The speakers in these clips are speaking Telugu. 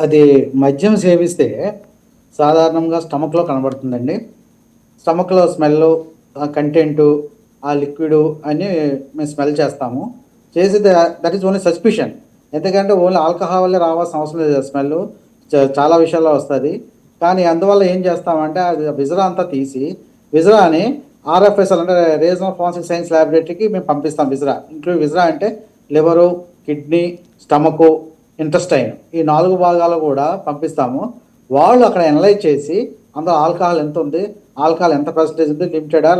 అది మద్యం సేవిస్తే సాధారణంగా స్టమక్‌లో కనబడుతుందండి. స్టమక్‌లో స్మెల్లు, ఆ కంటెంటు, ఆ లిక్విడు అన్నీ మేము స్మెల్ చేస్తాము. చేసి దట్ ఈస్ ఓన్లీ సస్పిషన్. ఎందుకంటే ఓన్లీ ఆల్కహాల్ వల్లే రావాల్సిన అవసరం లేదు స్మెల్లు. చాలా విషయాల్లో వస్తది. కానీ అందువల్ల ఏం చేస్తామంటే అది విజరా అంతా తీసి విజరాని ఆర్ఎఫ్ఎస్ఎల్ అంటే రీజనల్ ఫారెన్సిక్ సైన్స్ ల్యాబొరేటరీకి మేము పంపిస్తాం విజరా. విజరా అంటే లివరు, కిడ్నీ, స్టమకు, ఇంటెస్టైన్ ఈ 4 భాగాలు కూడా పంపిస్తాము. వాళ్ళు అక్కడ అనలైజ్ చేసి అందులో ఆల్కహాల్ ఎంత ఉంది, ఆల్కహాల్ ఎంత పర్సెంటేజ్ ఉంది, లిమిటెడా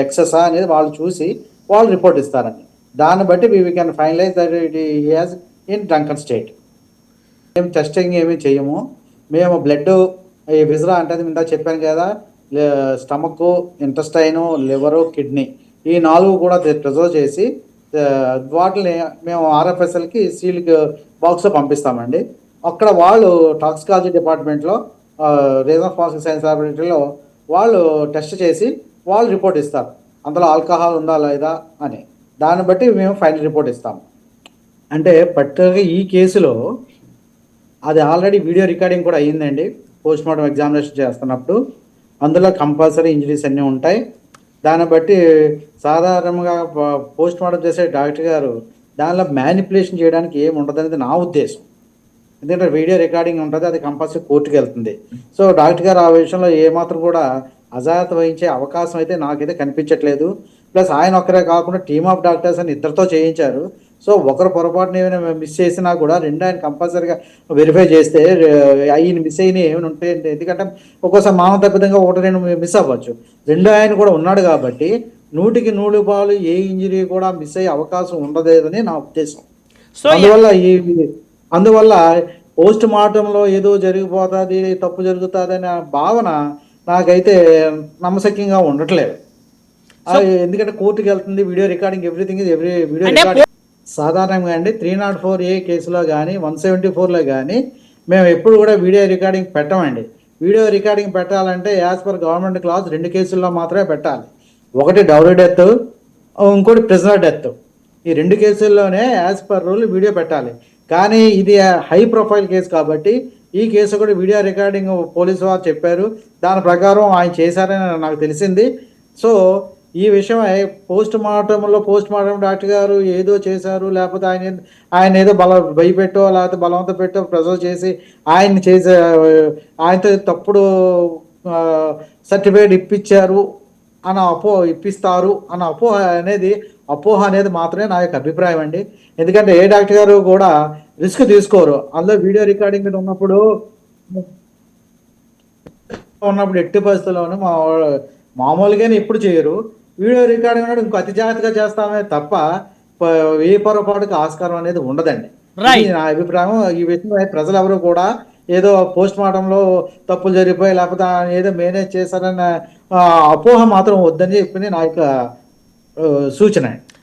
ఎక్సెసా అనేది వాళ్ళు చూసి వాళ్ళు రిపోర్ట్ ఇస్తారండి. దాన్ని బట్టి we can finalise that it he has in drunken state. మేము టెస్టింగ్ ఏమీ చేయము. మేము బ్లడ్ ఈ విజరా అంటే అది ఇందాక చెప్పాను కదా, స్టమక్, ఇంటెస్టైను, లివరు, కిడ్నీ ఈ 4 కూడా ప్రిజర్వ్ చేసి వాటిని మేము ఆర్ఎఫ్ఎస్ఎల్కి సీల్డ్ బాక్స్లో పంపిస్తామండి. అక్కడ వాళ్ళు టాక్సికాలజీ డిపార్ట్మెంట్లో రీజనల్ ఫారెన్సిక్ సైన్స్ ల్యాబొరేటరీలో వాళ్ళు టెస్ట్ చేసి వాళ్ళు రిపోర్ట్ ఇస్తారు అందులో ఆల్కహాల్ ఉందా లేదా అని. దాన్ని బట్టి మేము ఫైనల్ రిపోర్ట్ ఇస్తాము. అంటే పర్టికులర్గా ఈ కేసులో అది ఆల్రెడీ వీడియో రికార్డింగ్ కూడా అయ్యిందండి. పోస్ట్ మార్టం ఎగ్జామినేషన్ చేస్తున్నప్పుడు అందులో కంపల్సరీ ఇంజరీస్ అన్నీ ఉంటాయి. దాన్ని బట్టి సాధారణంగా పోస్ట్ మార్టం చేసే డాక్టర్ గారు దానిలో మ్యానిపులేషన్ చేయడానికి ఏమి ఉండదనేది నా ఉద్దేశం. ఎందుకంటే వీడియో రికార్డింగ్ ఉంటుంది, అది కంపల్సరీ కోర్టుకి వెళ్తుంది. సో డాక్టర్ గారు ఆ విషయంలో ఏమాత్రం కూడా అజాగ్రత్త వహించే అవకాశం అయితే నాకైతే కనిపించట్లేదు. ప్లస్ ఆయన ఒక్కరే కాకుండా టీమ్ ఆఫ్ డాక్టర్స్ అని ఇద్దరితో చేయించారు. సో ఒకరు పొరపాటున ఏమైనా మిస్ చేసినా కూడా రెండు ఆయన కంపల్సరీగా వెరిఫై చేస్తే ఆయన మిస్ అయినవి ఏమైనా ఉంటాయి. ఎందుకంటే ఒక్కోసారి మామ తప్పిదంగా ఒకటి రెండు మిస్ అవ్వచ్చు. రెండో ఆయన కూడా ఉన్నాడు కాబట్టి 100కి 100 పాలు ఏ ఇంజరీ కూడా మిస్ అయ్యే అవకాశం ఉండలేదని నా ఉద్దేశం. సో అందువల్ల పోస్ట్ మార్టంలో ఏదో జరిగిపోతుంది, తప్పు జరుగుతుంది అనే భావన నాకైతే నమ్మశక్యంగా ఉండట్లేదు. ఎందుకంటే కోర్టుకి వెళ్తుంది, video recording, everything is video recording. సాధారణంగా అండి 304A కేసులో కానీ 174లో కానీ మేము ఎప్పుడు కూడా వీడియో రికార్డింగ్ పెట్టమండి. వీడియో రికార్డింగ్ పెట్టాలంటే యాజ్ పర్ గవర్నమెంట్ క్లాస్ 2 కేసుల్లో మాత్రమే పెట్టాలి. ఒకటి డౌరీ డెత్, ఇంకోటి ప్రిజనర్ డెత్. ఈ 2 కేసుల్లోనే యాజ్ పర్ రూల్ వీడియో పెట్టాలి. కానీ ఇది హై ప్రొఫైల్ కేసు కాబట్టి ఈ కేసు కూడా వీడియో రికార్డింగ్ పోలీసు వారు చెప్పారు, దాని ప్రకారం ఆయన చేశారని నాకు తెలిసింది. సో ఈ విషయం పోస్ట్ మార్టం డాక్టర్ గారు ఏదో చేశారు, లేకపోతే ఆయన ఏదో భయపెట్టో లేకపోతే బలవంత పెట్టో ప్రెజర్ చేసి ఆయనతో తప్పుడు సర్టిఫికేట్ ఇప్పించారు ఇప్పిస్తారు అన్న అపోహ అనేది మాత్రమే నా యొక్క అభిప్రాయం అండి. ఎందుకంటే ఏ డాక్టర్ గారు కూడా రిస్క్ తీసుకోరు. అందులో వీడియో రికార్డింగ్ మీద ఉన్నప్పుడు ఎట్టి పరిస్థితుల్లోనూ మామూలుగానే ఎప్పుడు చేయరు. వీడియో రికార్డింగ్ అన్నాడు ఇంకో అతి జాగ్రత్తగా చేస్తామే తప్ప ఏ పొరపాటుకి ఆస్కారం అనేది ఉండదండి. నా అభిప్రాయం. ఈ విషయం ప్రజలు ఎవరు కూడా ఏదో పోస్ట్ మార్టంలో తప్పులు జరిగిపోయి లేకపోతే ఏదో మేనేజ్ చేశారన్న అపోహ మాత్రం వద్దని చెప్పి నా యొక్క సూచన.